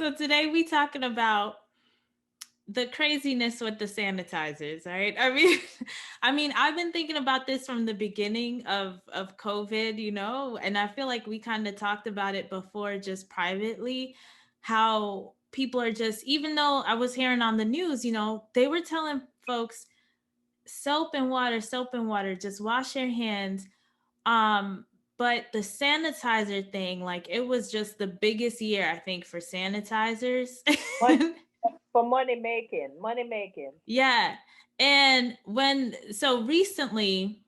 So today we talking about the craziness with the sanitizers, right? I mean, I've been thinking about this from the beginning of COVID, and I feel like we kind of talked about it before just privately, how people are just, even though I was hearing on the news, they were telling folks soap and water, just wash your hands. Um, but the sanitizer thing, like it was just the biggest year, I think, for sanitizers. Money, for money making. Yeah. And so recently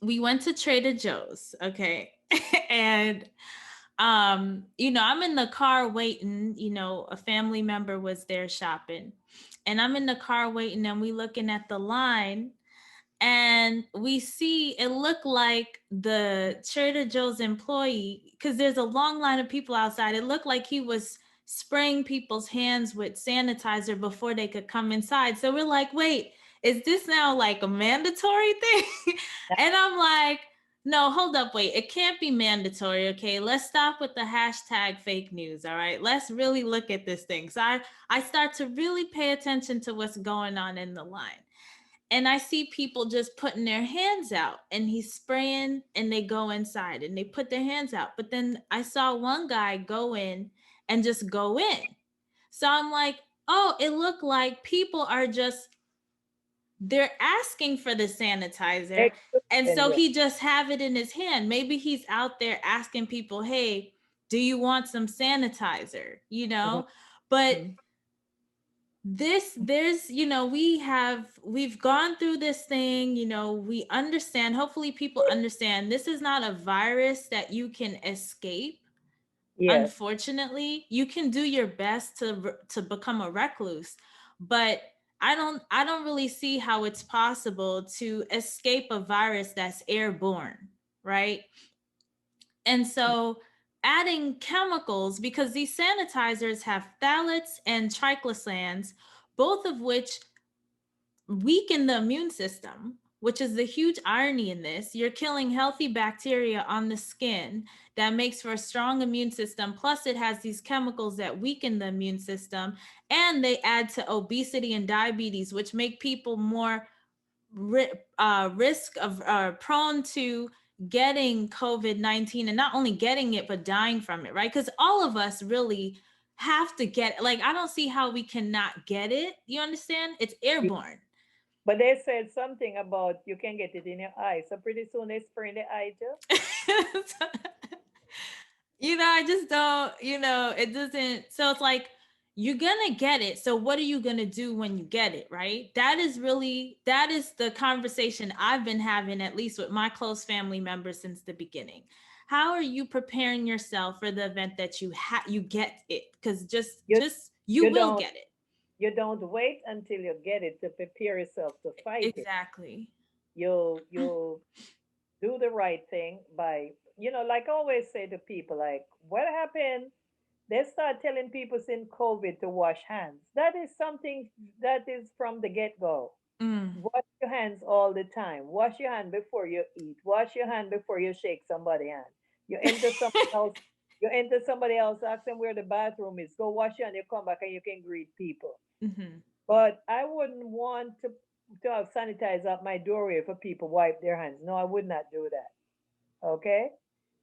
we went to Trader Joe's, okay? And I'm in the car waiting, a family member was there shopping. And I'm in the car waiting and we looking at the line and we see it looked like the Trader Joe's employee, because there's a long line of people outside. It looked like he was spraying people's hands with sanitizer before they could come inside. So we're like, wait, is this now like a mandatory thing? And I'm like, no, hold up, wait, it can't be mandatory. Okay, let's stop with the hashtag fake news. All right, let's really look at this thing. So I start to really pay attention to what's going on in the line, and I see people just putting their hands out and he's spraying and they go inside and they put their hands out. But then I saw one guy go in and just go in. So I'm like, oh, it looked like people are just, they're asking for the sanitizer. And so Yeah. he just have it in his hand. Maybe he's out there asking people, hey, do you want some sanitizer? Mhm. But Mhm. there's we've gone through this thing, we understand, hopefully people understand this is not a virus that you can escape. Yes. Unfortunately, you can do your best to become a recluse, but I don't really see how it's possible to escape a virus that's airborne, right? And so adding chemicals, because these sanitizers have phthalates and triclosans, both of which weaken the immune system, which is the huge irony in this. You're killing healthy bacteria on the skin that makes for a strong immune system. Plus, it has these chemicals that weaken the immune system, and they add to obesity and diabetes, which make people more risk of prone to getting COVID-19, and not only getting it but dying from it, right? Because all of us really have to get, like, I don't see how we cannot get it. You understand? It's airborne. But they said something about you can get it in your eye. So pretty soon they spray in the eye too. I just don't, it doesn't. So it's like, you're gonna get it. So what are you gonna do when you get it, right? That is the conversation I've been having, at least with my close family members since the beginning. How are you preparing yourself for the event that you get it? Because You just you you will don't get it. you don't wait until you get it to prepare yourself to fight it. Exactly. You do the right thing by, like I always say to people, like what happened, they start telling people in COVID to wash hands. That is something that is from the get-go. Mm. Wash your hands all the time. Wash your hand before you eat. Wash your hand before you shake somebody's hand. You enter somebody else, ask them where the bathroom is. Go wash your hand, you come back and you can greet people. Hmm. But I wouldn't want to have sanitizer at my doorway for people wipe their hands. No, I would not do that. Okay?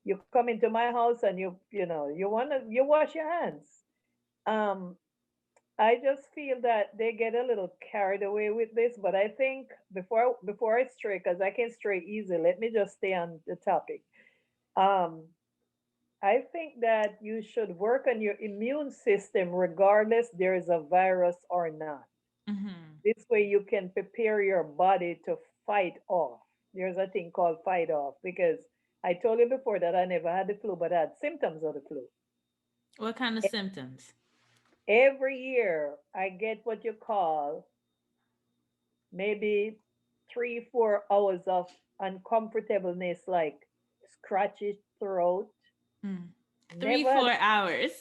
You come into my house and you wash your hands. Um, I just feel that they get a little carried away with this, but I think before I stray, because I can stray easy, let me just stay on the topic. Um, I think that you should work on your immune system regardless there is a virus or not. Hmm. This way you can prepare your body to fight off. There's a thing called fight off because I told you before that I never had the flu, but I had symptoms of the flu. What kind of E- symptoms? Every year I get what you call maybe 3, 4 hours of uncomfortableness, like scratchy throat. Mm. Three, Never had 4 hours.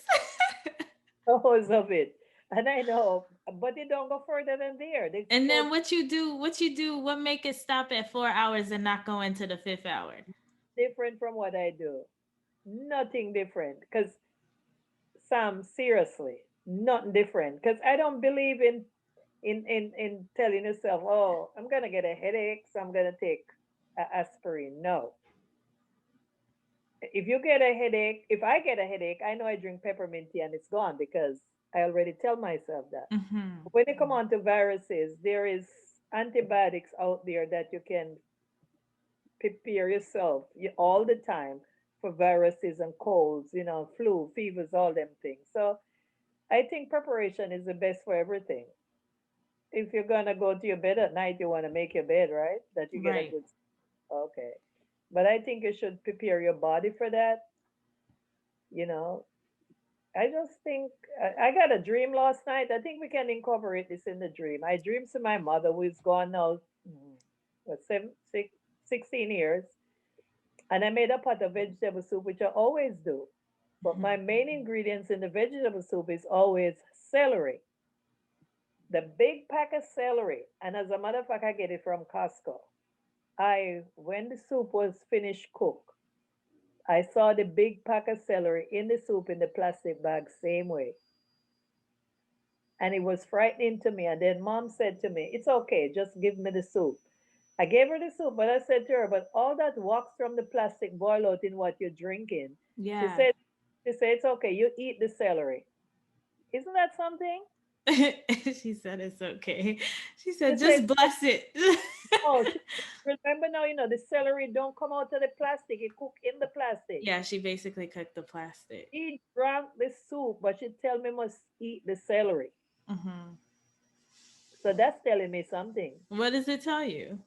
hours of it. And I know, but they don't go further than there. They And go then what make it stop at 4 hours and not go into the fifth hour? different from what I do. Nothing different. Because Sam, seriously, nothing different. Because I don't believe in telling yourself, oh, I'm gonna get a headache, so I'm gonna take aspirin. No. If you get a headache, if I get a headache, I know I drink peppermint tea and it's gone because I already tell myself that. Mm-hmm. When you come on to viruses, there is antibiotics out there that you can prepare yourself all the time for viruses and colds, flu, fevers, all them things. So I think preparation is the best for everything. If you're gonna go to your bed at night, you want to make your bed, right? That you get a Right. good. Okay, but I think you should prepare your body for that. You know, I just think I got a dream last night. I think we can incorporate this in the dream. I dreamed to my mother, who's gone now, what, 16 years, and I made a pot of vegetable soup, which I always do. But Mm-hmm. my main ingredients in the vegetable soup is always celery, the big pack of celery. And as a matter of fact, I get it from Costco. When the soup was finished cooked, I saw the big pack of celery in the soup in the plastic bag, same way. And it was frightening to me. And then mom said to me, it's okay, just give me the soup. I gave her the soup, but I said to her, but all that wax from the plastic boil out in what you're drinking. She Yeah. said, she said, it's okay, you eat the celery. Isn't that something? She said it's okay. She She said said, just bless it. oh, remember now, the celery don't come out of the plastic, it cook in the plastic. Yeah, she basically cooked the plastic. He drank the soup, but she tell me must eat the celery. Mm-hmm. So that's telling me something. What does it tell you?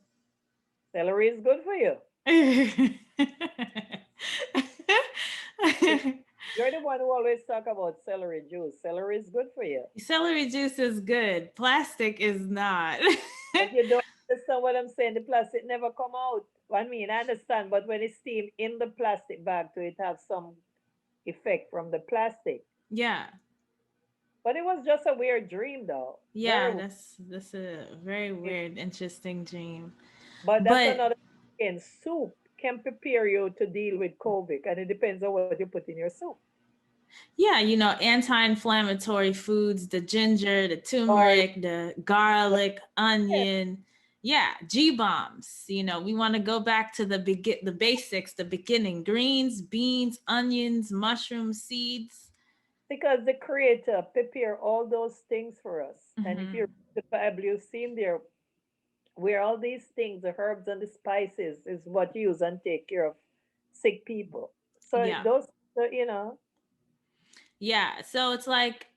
Celery is good for you. You're the one who always talk about celery juice. Celery is good for you. Celery juice is good. Plastic is not. But you don't understand what I'm saying. The plastic never come out. I mean, I understand, but when it's steamed in the plastic bag, to it have some effect from the plastic. Yeah. But it was just a weird dream, though. Very Yeah, weird. that's a very weird, interesting dream. But that's But another thing. Soup can prepare you to deal with COVID, and it depends on what you put in your soup. yeah, anti-inflammatory foods, the ginger, the Or turmeric, the garlic, onion. Yeah, G bombs. We want to go back to the basics, the beginning. Greens, beans, onions, mushrooms, seeds. because the creator prepare all those things for us. And if you Hmm. read the Bible, you've seen there where all these things, the herbs and the spices, is what use and take care of sick people. So Yeah. those, Yeah. So it's like,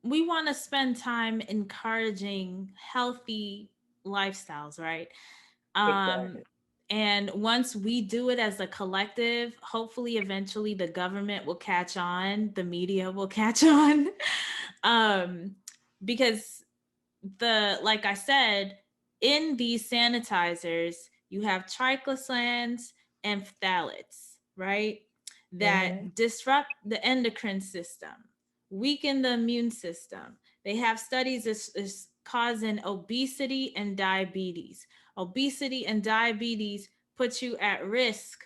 we want to spend time encouraging healthy lifestyles, right? Um, exactly. and once we do it as a collective, hopefully eventually the government will catch on, the media will catch on. um, because like I said, in these sanitizers, you have triclosans and phthalates, right? Hmm. That disrupt the endocrine system, weaken the immune system. They have studies is causing obesity and diabetes. Obesity and diabetes puts you at risk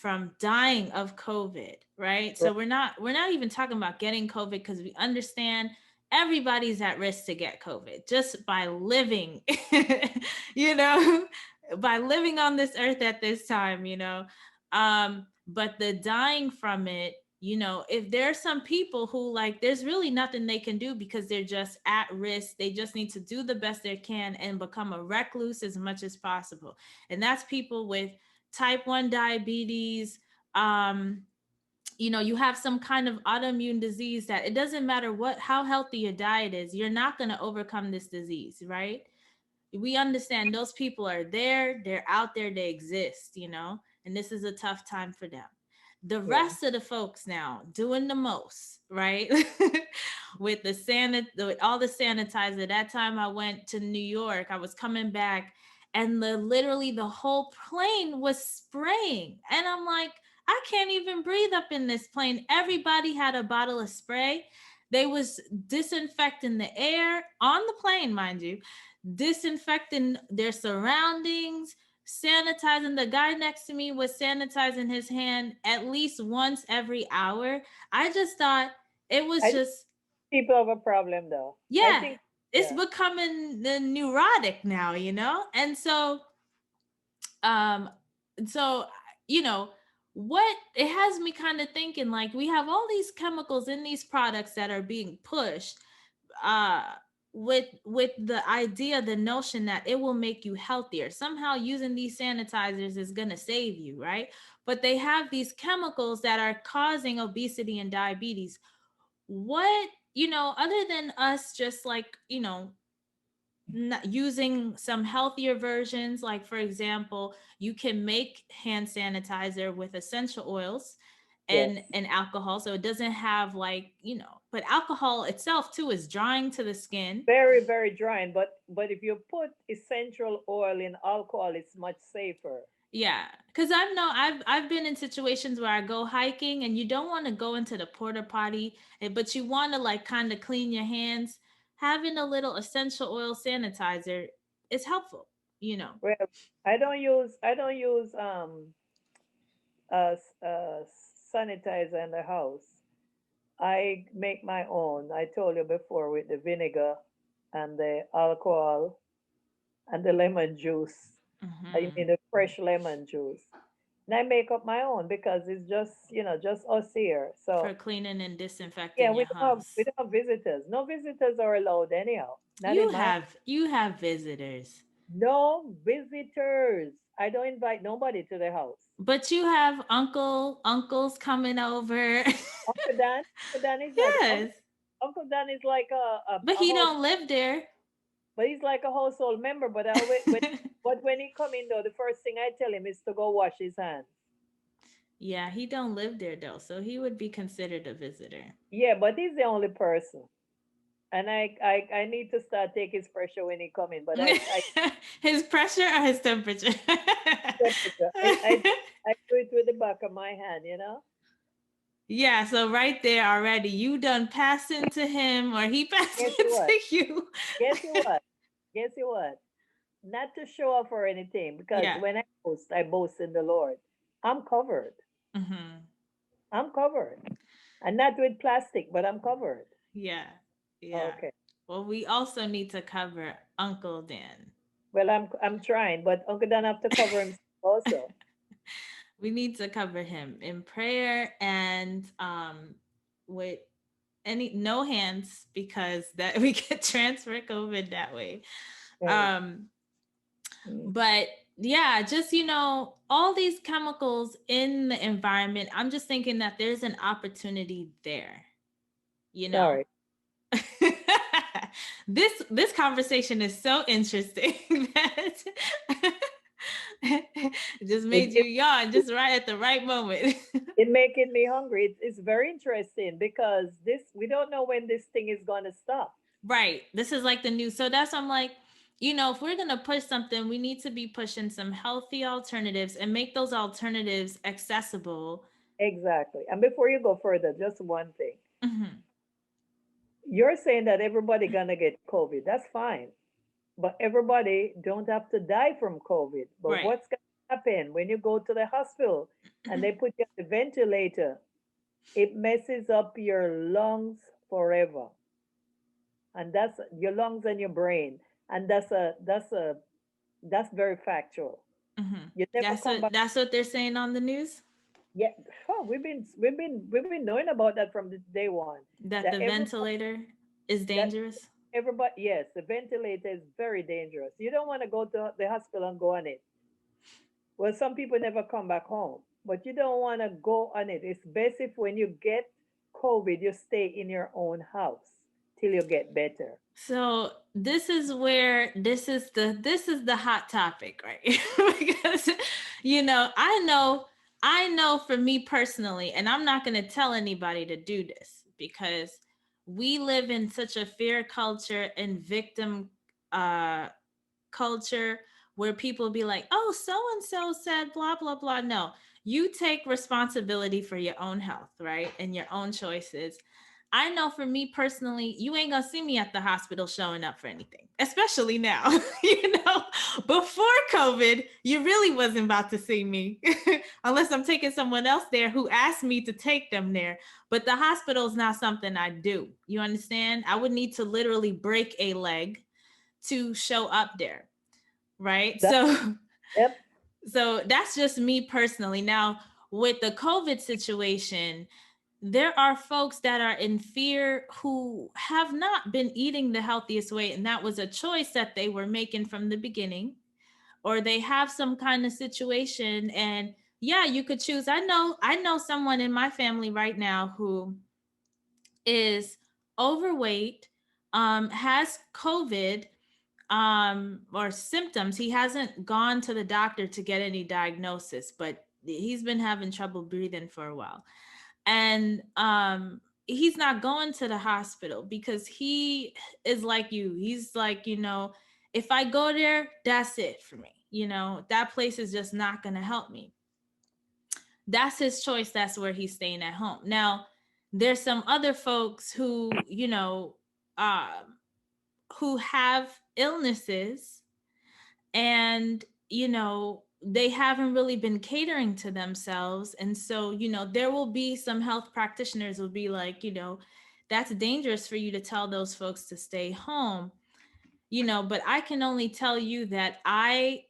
from dying of COVID, right? So we're not even talking about getting COVID because we understand everybody's at risk to get COVID just by living, you know, by living on this earth at this time, but the dying from it, if there's some people who like there's really nothing they can do because they're just at risk, they just need to do the best they can and become a recluse as much as possible. And that's people with type 1 diabetes. You have some kind of autoimmune disease that it doesn't matter how healthy your diet is, you're not going to overcome this disease, right? We understand those people are there, they're out there, they exist, and this is a tough time for them. The Yeah. rest of the folks now doing the most, right? With with all the sanitizer. That time I went to New York, I was coming back and literally the whole plane was spraying. And I'm like, I can't even breathe up in this plane. Everybody had a bottle of spray. They was disinfecting the air on the plane, mind you, disinfecting their surroundings, sanitizing. The guy next to me was sanitizing his hand at least once every hour. I just thought it was I think just, people have a problem though. I yeah, think, it's yeah. becoming the neurotic now, And um so you know what it has me kind of thinking, like, we have all these chemicals in these products that are being pushed, uh with the idea, the notion that it will make you healthier somehow. Using these sanitizers is going to save you, right? But they have these chemicals that are causing obesity and diabetes. What, other than us just, like, using some healthier versions, like, for example, you can make hand sanitizer with essential oils Yes. and alcohol, so it doesn't have, like, but alcohol itself too is drying to the skin. Very, very drying. But if you put essential oil in alcohol, it's much safer. Yeah, because I've been in situations where I go hiking and you don't want to go into the porta potty, but you want to, like, kind of clean your hands. Having a little essential oil sanitizer is helpful, you know. Well, I don't use sanitizer in the house. I make my own. I told you before, with the vinegar and the alcohol and the lemon juice. I Hmm. mean the fresh lemon juice. And I make up my own because it's just us here. For So cleaning and yeah, disinfecting we your don't have we house. don't have visitors. No visitors are allowed anyhow. Not You in my have you have visitors, No visitors. I don't invite nobody to the house. but you have uncles coming over. Uncle Dan is like Yes, Uncle Dan is like but a he house, don't live there. but he's like a household member. But I always when he come in though, the first thing I tell him is to go wash his hands. Yeah, he don't live there though, so he would be considered a visitor. Yeah, but he's the only person, and I need to start taking his pressure when he come in. But I His pressure or his temperature? temperature. I do it with the back of my hand. Yeah, so right there already, you done passing to him or he Guess passing what? to you. Guess what? Guess what? Not to show off or anything, because Yeah. when I boast in the Lord. I'm covered. Hmm. I'm covered. And not with plastic, but I'm covered. Yeah. Yeah. Okay. Well, we also need to cover Uncle Dan. Well, I'm trying, but Uncle Dan have to cover himself also. We need to cover him in prayer and with any no hands, because that we could transfer COVID that way. Mm, Um mm. but yeah, just, all these chemicals in the environment, I'm just thinking that there's an opportunity there, you know. Sorry. This conversation is so interesting that it just It, made you it, yawn it, just right at the right moment. it making me hungry. It's very interesting because we don't know when this thing is going to stop. Right. This is like the new. So that's, I'm like, if we're going to push something, we need to be pushing some healthy alternatives and make those alternatives accessible. Exactly. And before you go further, just one thing. Hmm. You're saying that everybody gonna get COVID. That's fine. But everybody don't have to die from COVID. But Right. what's gonna happen when you go to the hospital and they put you on the ventilator? It messes up your lungs forever. And that's your lungs and your brain. And that's very factual. Hmm. You never That's come what back. that's what they're saying on the news, Yeah, oh, we've been knowing about that from the day one. that That the everybody ventilator is that dangerous. everybody, yes, the ventilator is very dangerous. You don't want to go to the hospital and go on it. Well, some people never come back home, but you don't want to go on it. It's best if when you get COVID, you stay in your own house till you get better. So this is where this is the hot topic, right? Because I know for me personally, and I'm not going to tell anybody to do this, because we live in such a fear culture and victim uh culture, where people be like, "Oh, so and so said blah blah blah." No, you take responsibility for your own health, right? And your own choices. I know for me personally, you ain't gonna see me at the hospital showing up for anything, especially now. Before COVID, you really wasn't about to see me unless I'm taking someone else there who asked me to take them there. But the hospital is not something I do. You understand? I would need to literally break a leg to show up there. Right. That, So, yep. so that's just me personally. Now, with the COVID situation, there are folks that are in fear who have not been eating the healthiest way, and that was a choice that they were making from the beginning, or they have some kind of situation. And yeah, you could choose. I know someone in my family right now who is overweight, has COVID, or symptoms. He hasn't gone to the doctor to get any diagnosis, but he's been having trouble breathing for a while. And he's not going to the hospital because he is like you. He's like, if I go there, that's it for me. That place is just not going to help me. That's his choice. That's where he's staying at home. Now, there's some other folks who, um, who have illnesses, and they haven't really been catering to themselves. And so there will be some health practitioners will be like, that's dangerous for you to tell those folks to stay home. But I can only tell you that I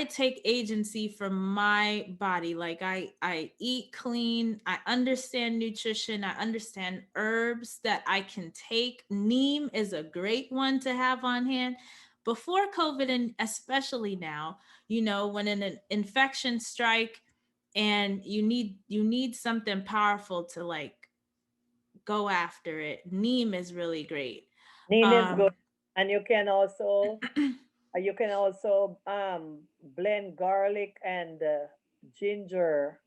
take agency from my body. Like, I eat clean, I understand nutrition, I understand herbs that I can take. Neem is a great one to have on hand. Before COVID, and especially now, when an infection strike, and you need something powerful to like go after it, neem is really great. Neem is good. um And you can also blend garlic and ginger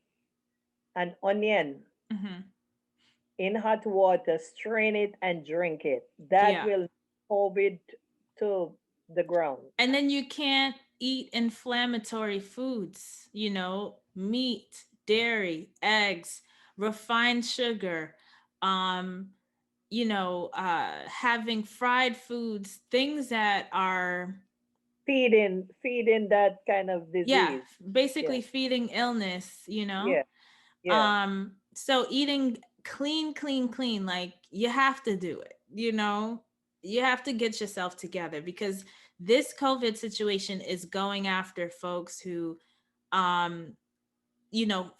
and onion mhm. in hot water, strain it and drink it. That Yeah. will COVID to the ground. And then you can't eat inflammatory foods, meat, dairy, eggs, refined sugar, um, having fried foods, things that are, Feeding that kind of yeah, disease. Yeah, basically feeding illness. yeah, yeah. So eating clean, clean, clean, like you have to do it. You have to get yourself together, because this COVID situation is going after folks who, um you know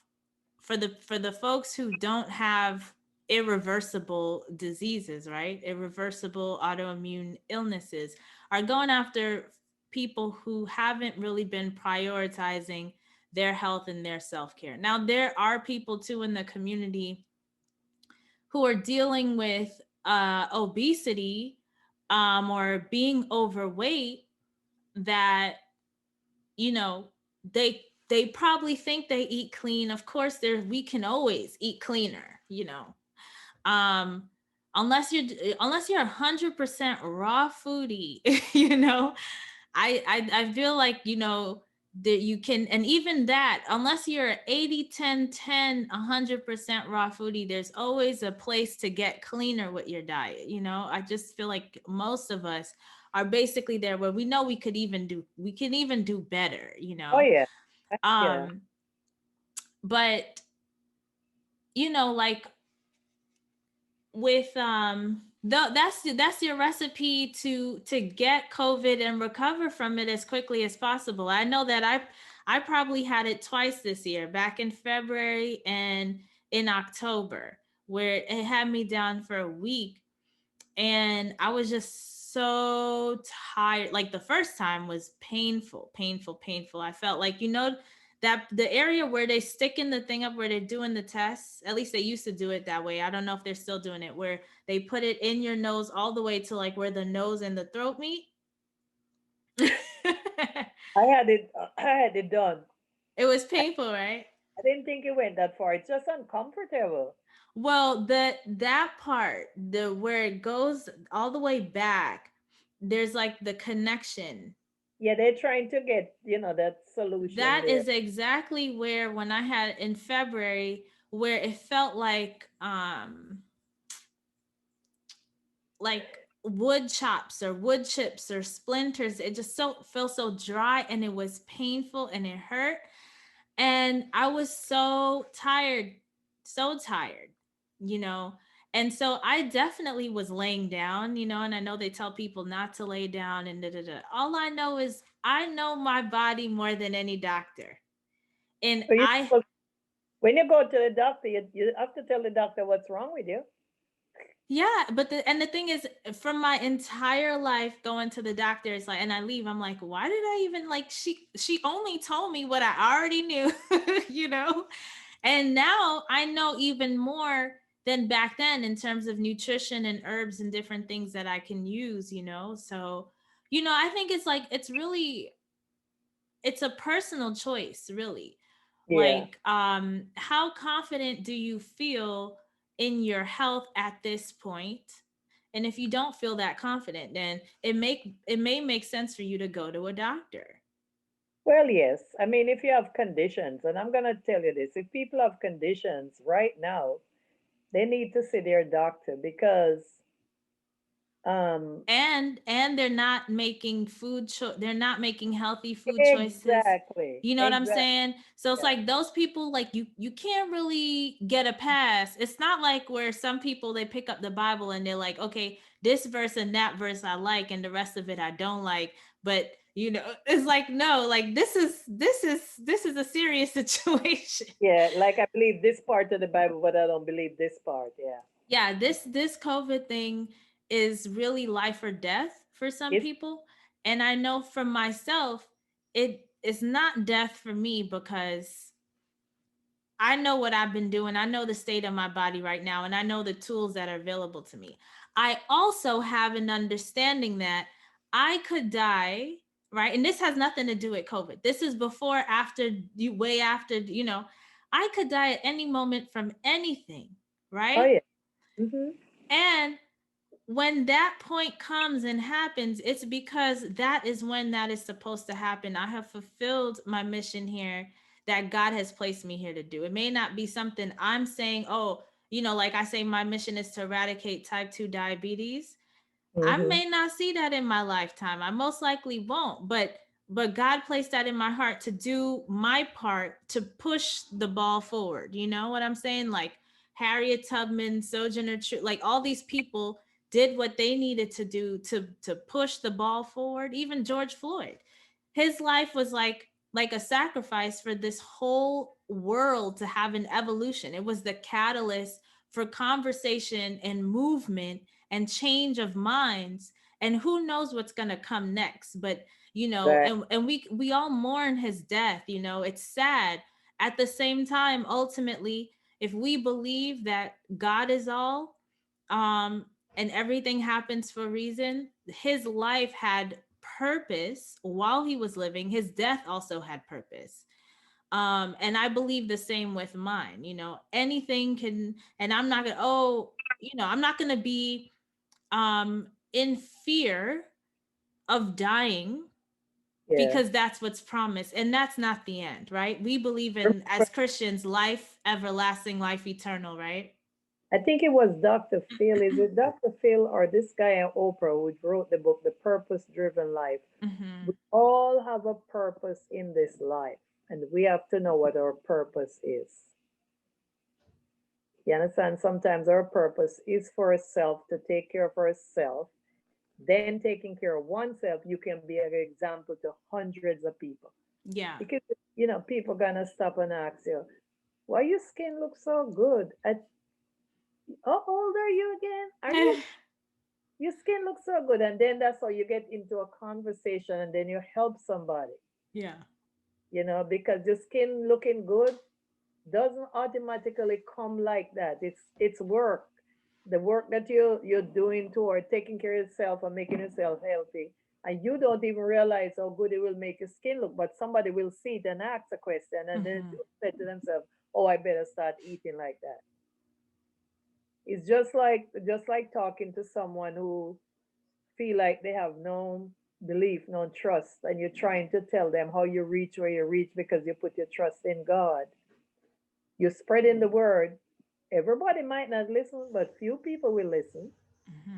for the folks who don't have irreversible diseases, right? Irreversible autoimmune illnesses are going after people who haven't really been prioritizing their health and their self-care. Now, there are people too in the community who are dealing with obesity, or being overweight, that you know they probably think they eat clean. Of course, there we can always eat cleaner. um unless you're 100% raw foodie. you know I feel like that you can. And even that, unless you're 80-10-10 100% raw foodie, there's always a place to get cleaner with your diet. I just feel like most of us are basically there, where we know we can even do better. Oh yeah, yeah. um but like, with that's your recipe to get COVID and recover from it as quickly as possible. I know that I probably had it twice this year, back in February and in October, where it had me down for a week, and I was just so tired. Like, the first time was painful, painful, painful. I felt like, that the area where they sticking the thing up, where they're doing the tests, at least they used to do it that way. I don't know if they're still doing it, where they put it in your nose all the way to like where the nose and the throat meet. I had it done. It was I, painful, right? I didn't think it went that far. It's just uncomfortable. Well, that part, the where it goes all the way back, there's like the connection. Yeah, they're trying to get, that solution That there. is exactly where, when I had in February, where it felt like, like wood chops or wood chips or splinters. It just so felt so dry and it was painful and it hurt. And I was so tired, you know. And so I definitely was laying down, you know, and I know they tell people not to lay down and da da da. All I know is I know my body more than any doctor. And So you I supposed, when you go to the doctor, you have to tell the doctor what's wrong with you. Yeah, but the thing is, from my entire life going to the doctor, it's like, and I leave, I'm like, why did I even like? She only told me what I already knew, you know. And now I know even more than back then in terms of nutrition and herbs and different things that I can use, you know. So, you know, I think it's like it's a personal choice, really. Yeah. Like, how confident do you feel in your health at this point? And if you don't feel that confident, then it may make sense for you to go to a doctor. Well, yes. I mean, if you have conditions, and I'm going to tell you this, if people have conditions right now, they need to see their doctor because, um, And they're not making they're not making healthy food choices. exactly, You know what I'm exactly. saying? So it's Yeah. like those people, like, you can't really get a pass. It's not like where some people, they pick up the Bible and they're like, okay, this verse and that verse I like and the rest of it I don't like. But you know, it's like, no, like this is a serious situation. Yeah. Like I believe this part of the Bible, but I don't believe this part. Yeah. Yeah, this COVID thing is really life or death for some It's, people. And I know for myself, it is not death for me because I know what I've been doing. I know the state of my body right now, and I know the tools that are available to me. I also have an understanding that I could die, right? And this has nothing to do with COVID. This is before, after, you way after, you know, I could die at any moment from anything, oh, right? yeah. Hmm. And when that point comes and happens, it's because that is when that is supposed to happen. I have fulfilled my mission here that God has placed me here to do. It may not be something I'm saying, oh, you know, like I say, my mission is to eradicate type 2 diabetes. I Hmm. may not see that in my lifetime. I most likely won't, but God placed that in my heart to do my part to push the ball forward. You know what I'm saying? Like Harriet Tubman, Sojourner Truth, like all these people did what they needed to do to push the ball forward. Even George Floyd, his life was like a sacrifice for this whole world to have an evolution. It was the catalyst for conversation and movement and change of minds. And who knows what's going to come next. But you know, Right. and we all mourn his death. You know, it's sad. At the same time, ultimately, if we believe that God is all, um and everything happens for a reason, his life had purpose while he was living. His death also had purpose. And I believe the same with mine. You know, anything can, and I'm not gonna, oh, you know, I'm not gonna be in fear of dying Yeah. because that's what's promised, and that's not the end, right? We believe in, Remember, as Christians, life everlasting, life eternal, right? I think it was Dr. Phil. Is it Dr. Phil or this guy on Oprah who wrote the book, The Purpose Driven Life? Mm-hmm. We all have a purpose in this life, and we have to know what our purpose is. You understand? Sometimes our purpose is for ourselves, to take care of ourselves. Then, taking care of oneself, you can be an example to hundreds of people. Yeah. Because, people gonna stop and ask you, why your skin looks so good? How old are you again? Are you, your skin looks so good? And then that's how you get into a conversation and then you help somebody, Yeah. because your skin looking good doesn't automatically come like that. It's work. The work that you're doing toward taking care of yourself and making yourself healthy. And you don't even realize how good it will make your skin look, but somebody will see it and ask a question and then Mm-hmm. say to themselves, oh, I better start eating like that. It's just like talking to someone who feel like they have no belief, no trust, and you're trying to tell them how you reach where you reach because you put your trust in God. You're spreading the word. Everybody might not listen, but few people will listen. Mm-hmm.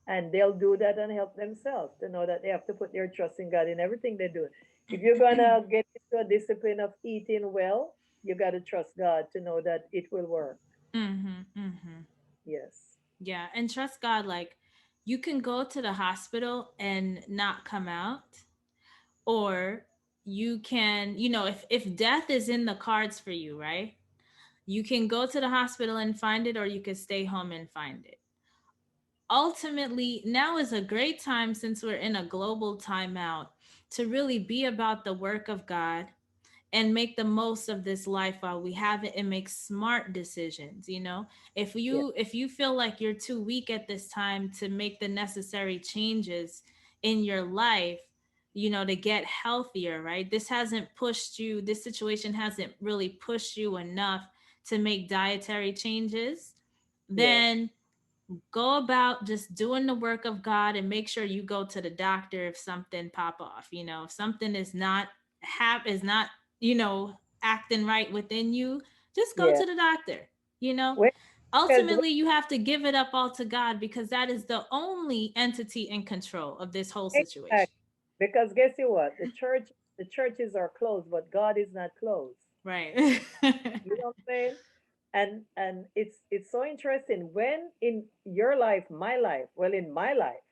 and they'll do that and help themselves to know that they have to put their trust in God in everything they do. If you're gonna get into a discipline of eating well, you gotta trust God to know that it will work. Mm-hmm. Mm-hmm. Yes. Yeah, and trust God. Like, you can go to the hospital and not come out, or you can, if death is in the cards for you, right? You can go to the hospital and find it, or you can stay home and find it. Ultimately, now is a great time, since we're in a global timeout, to really be about the work of God and make the most of this life while we have it, and make smart decisions. If Yes. you feel like you're too weak at this time to make the necessary changes in your life, to get healthier, right? This situation hasn't really pushed you enough to make dietary changes, Yeah. then go about just doing the work of God, and make sure you go to the doctor if something pop off. If something is not acting right within you, just go Yeah. to the doctor. you know When, because Ultimately, you have to give it up all to God, because that is the only entity in control of this whole situation. exactly. Because guess you what? The churches are closed, but God is not closed. Right. You know what I'm saying? And it's so interesting when in your life, my life, well, in my life,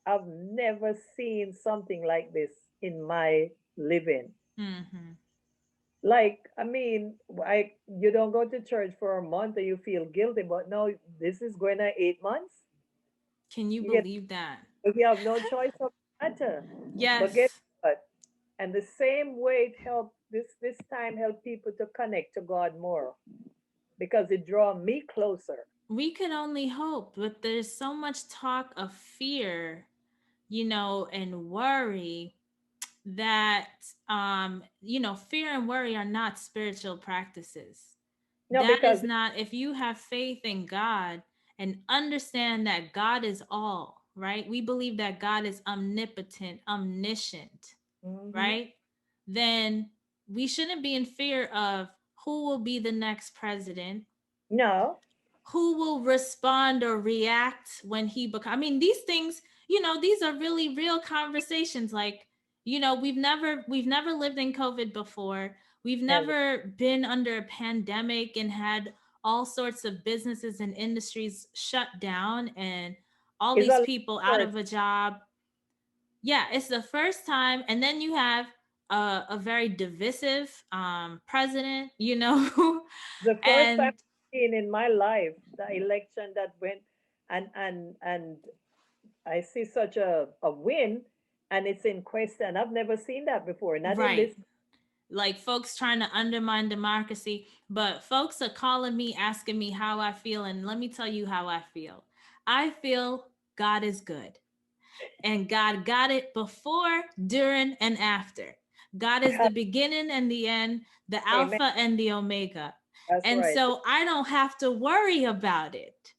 I've never seen something like this in my living. Hmm. Like, I mean, you don't go to church for a month and you feel guilty, but no, this is going on 8 months. Can you You get, believe that? you have no choice of matter. But guess Yes. what? And the same way it helped this time help people to connect to God more because it draw me closer. We could only hope, but there's so much talk of fear, and worry, that fear and worry are not spiritual practices. No, That because is not. If you have faith in God and understand that God is all, right? We believe that God is omnipotent, omniscient, mhm. right? Then we shouldn't be in fear of who will be the next president, No, who will respond or react when he become. I mean, these things, these are really real conversations. Like, we've never lived in COVID before. We've never. never been under a pandemic and had all sorts of businesses and industries shut down, and all It's these a people out first of a job. Yeah, it's the first time. And then you have a very divisive president, the first time and I've seen in my life the election that went and I see such a win and it's in question. I've never seen that before. Not in right. this. Like, folks trying to undermine democracy, but folks are calling me, asking me how I feel, and let me tell you how I feel. I feel God is good, and God got it before, during, and after. God is the beginning and the end, the Amen. Alpha and the Omega. That's And right. so I don't have to worry about it.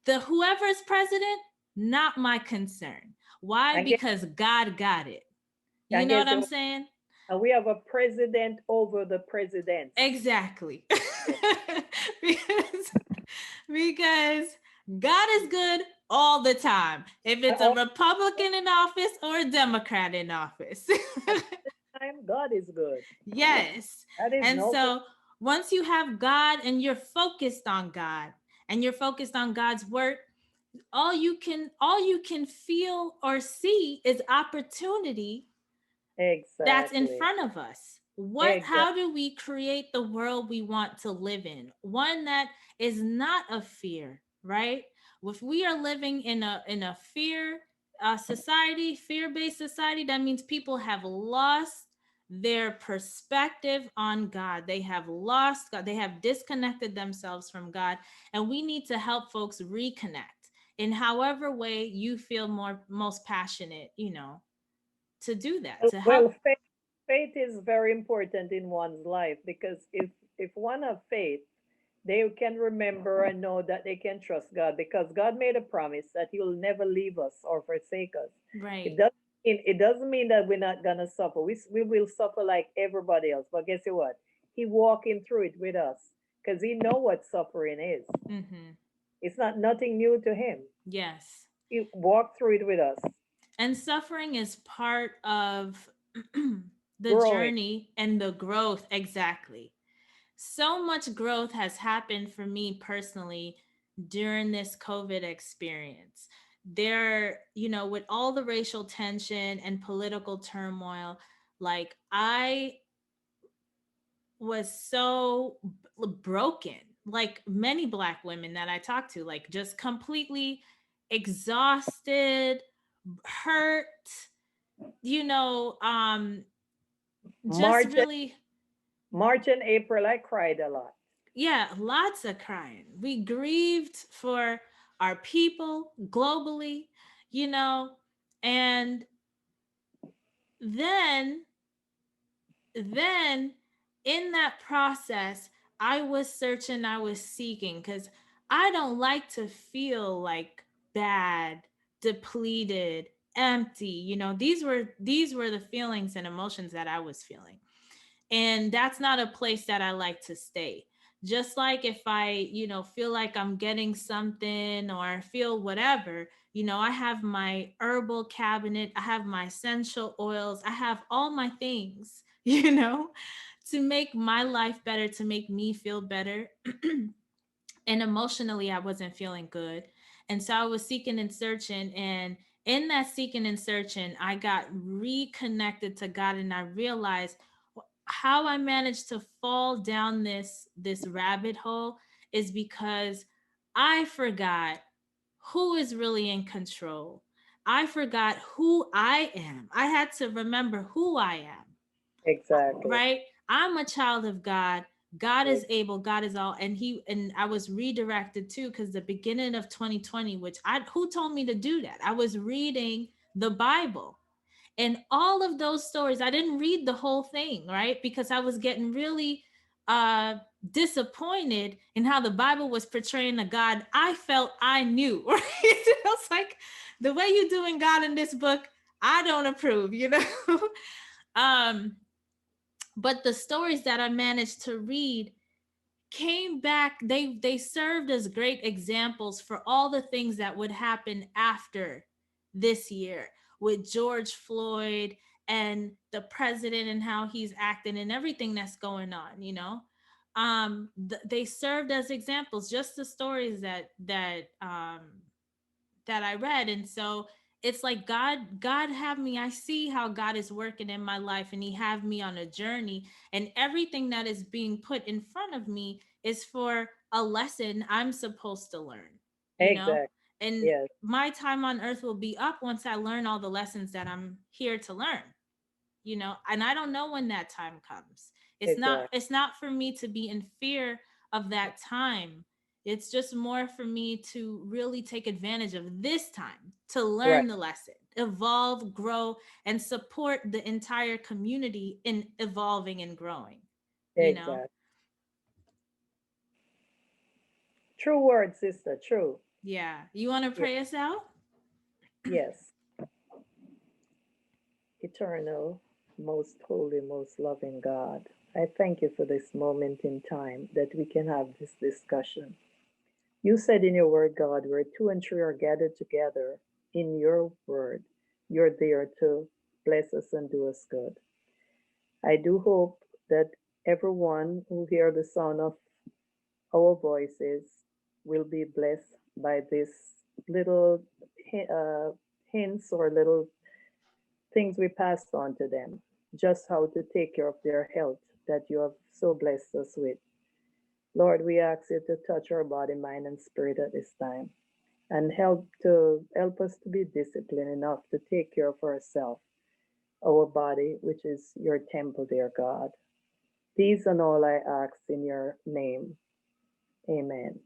The whoever's president, not my concern. Why? And guess, Because God got it. You and know what guess I'm what? saying? And we have a president over the presidents. Exactly. Yes. because because God is good all the time. If it's a All Republican in office or a Democrat in office. at the time, God is good. Yes. That is And no question. so once you have God and you're focused on God and you're focused on God's work, all you can feel or see is opportunity that's in Exactly. front of us. Exactly. How do we create the world we want to live in? One that is not of fear, right? If we are living in a fear society, fear-based society, that means people have lost their perspective on God. They have lost God. They have disconnected themselves from God, and we need to help folks reconnect in however way you feel most passionate, to do that, to help. Well, faith is very important in one's life because if one have faith, they can remember and know that they can trust God because God made a promise that He will never leave us or forsake us. It Right. doesn't it doesn't mean that we're not gonna suffer. We will suffer like everybody else. But guess what? He walking through it with us because He know what suffering is. Mm-hmm. It's not nothing new to Him. Yes. You walk through it with us. And suffering is part of the Growing. journey and the growth. Exactly. So much growth has happened for me personally during this COVID experience. There, with all the racial tension and political turmoil, like I was so broken, like many Black women that I talked to, like just completely exhausted, hurt, you know, just March, really, March and April, I cried a lot. yeah, lots of crying. We grieved for our people globally, you know, and then then in that process, I was searching, I was seeking, because I don't like to feel like bad, depleted, empty. These were the feelings and emotions that I was feeling. And that's not a place that I like to stay. Just like if I, feel like I'm getting something or feel whatever, I have my herbal cabinet, I have my essential oils, I have all my things, to make my life better, to make me feel better. And emotionally, I wasn't feeling good. And so I was seeking and searching. And in that seeking and searching, I got reconnected to God, and I realized how I managed to fall down this rabbit hole is because I forgot who is really in control. I forgot who I am. I had to remember who I am, Exactly. right? I'm a child of God. God is Ex- able, God is all. And I was redirected too, because the beginning of 2020, which I who told me to do that? I was reading the Bible. And all of those stories, I didn't read the whole thing, right? Because I was getting really uh disappointed in how the Bible was portraying a God I felt I knew, right? I was like, the way you doing God in this book, I don't approve. um but the stories that I managed to read came back. They served as great examples for all the things that would happen after this year, with George Floyd and the president and how he's acting and everything that's going on. They served as examples, just the stories that I read. And so it's like God have me. I see how God is working in my life, and he have me on a journey, and everything that is being put in front of me is for a lesson I'm supposed to learn, you know? Exactly. And Yes. my time on earth will be up once I learn all the lessons that I'm here to learn. And I don't know when that time comes. it's not Exactly. it's not for me to be in fear of that time. It's just more for me to really take advantage of this time to Right. learn the lesson, evolve, grow, and support the entire community in evolving and growing you know Exactly. True word, sister. True. yeah, you want to Yeah. pray us out? Yes. Eternal, most holy, most loving God, I thank you for this moment in time that we can have this discussion. You said in your word, God, where two and three are gathered together in your word, you're there to bless us and do us good. I do hope that everyone who hear the sound of our voices will be blessed by this little uh, hints or little things we passed on to them, just how to take care of their health that you have so blessed us with. Lord, we ask you to touch our body, mind, and spirit at this time and help us to be disciplined enough to take care of ourselves, our body, which is your temple, dear God. These and all I ask in your name. Amen.